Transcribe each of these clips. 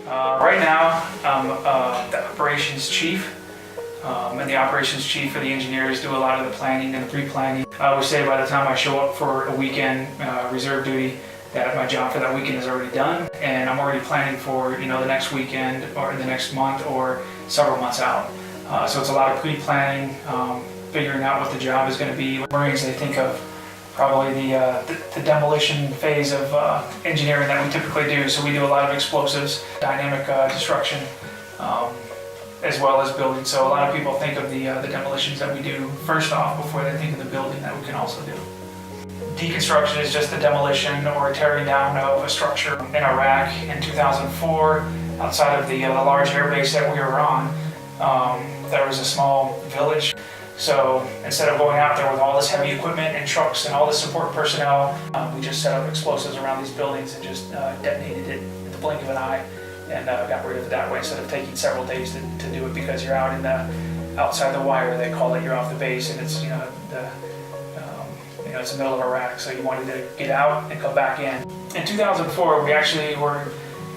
Right now, I'm the operations chief, and the operations chief for the engineers do a lot of the planning and the pre-planning. I always say by the time I show up for a weekend reserve duty, that my job for that weekend is already done, and I'm already planning for the next weekend or the next month or several months out. So it's a lot of pre-planning, figuring out what the job is going to be. Marines, they think of probably the demolition phase of engineering that we typically do. So we do a lot of explosives, dynamic destruction, as well as building. So a lot of people think of the demolitions that we do first off before they think of the building that we can also do. Deconstruction is just the demolition or tearing down of a structure. In Iraq in 2004, outside of the large air base that we were on, there was a small village. So instead of going out there with all this heavy equipment and trucks and all this support personnel, we just set up explosives around these buildings and just detonated it in the blink of an eye and got rid of it that way instead of taking several days to do it, because you're out in outside the wire, they call it, you're off the base, and it's it's the middle of Iraq, so you wanted to get out and come back in. In 2004, we actually were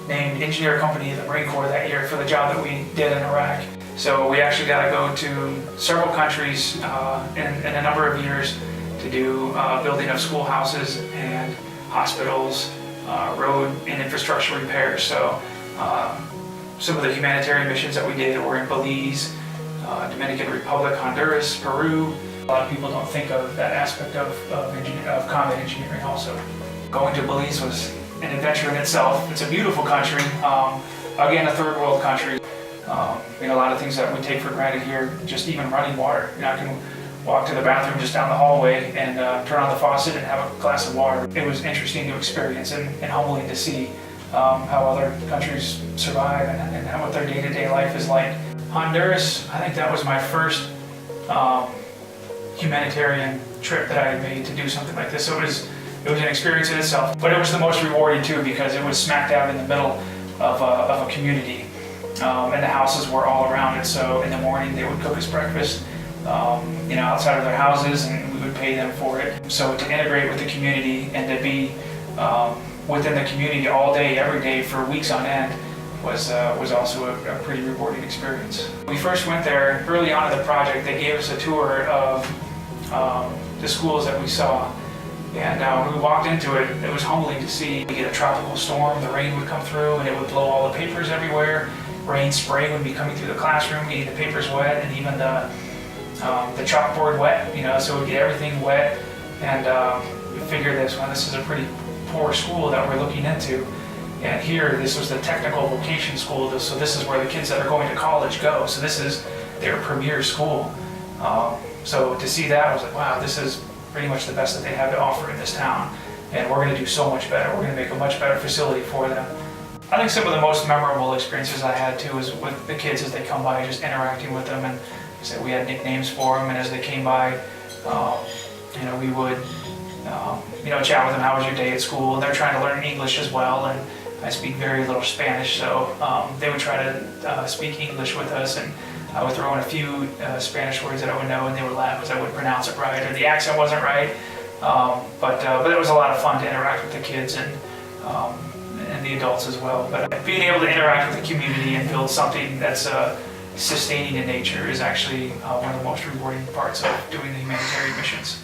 named Engineer Company of the Marine Corps that year for the job that we did in Iraq. So we actually got to go to several countries in a number of years to do building of schoolhouses and hospitals, road and infrastructure repairs. So some of the humanitarian missions that we did were in Belize, Dominican Republic, Honduras, Peru. A lot of people don't think of that aspect of combat engineering also. Going to Belize was an adventure in itself. It's a beautiful country, again a third world country. A lot of things that we take for granted here, just even running water. I can walk to the bathroom just down the hallway and turn on the faucet and have a glass of water. It was interesting to experience and humbling to see how other countries survive and what their day-to-day life is like. Honduras, I think that was my first humanitarian trip that I had made to do something like this. So it was an experience in itself, but it was the most rewarding too, because it was smack dab in the middle of a community, and the houses were all around it. So in the morning they would cook us breakfast, outside of their houses, and we would pay them for it. So to integrate with the community and to be within the community all day, every day for weeks on end was also a pretty rewarding experience. We first went there early on in the project. They gave us a tour of the schools that we saw, and when we walked into it, it was humbling to see. We get a tropical storm, the rain would come through and it would blow all the papers everywhere. Rain spray would be coming through the classroom, getting the papers wet, and even the chalkboard wet, so we'd get everything wet. And we figured this is a pretty poor school that we're looking into. And here, this was the technical vocation school, so this is where the kids that are going to college go. So this is their premier school. So to see that, I was like, wow, this is pretty much the best that they have to offer in this town. And we're going to do so much better. We're going to make a much better facility for them. I think some of the most memorable experiences I had too was with the kids as they come by, just interacting with them. And so we had nicknames for them, and as they came by, we would chat with them, how was your day at school? And they're trying to learn English as well, and I speak very little Spanish, so they would try to speak English with us, and I would throw in a few Spanish words that I would know, and they would laugh as I would pronounce it right, or the accent wasn't right. But it was a lot of fun to interact with the kids and the adults as well. But being able to interact with the community and build something that's sustaining in nature is actually one of the most rewarding parts of doing the humanitarian missions.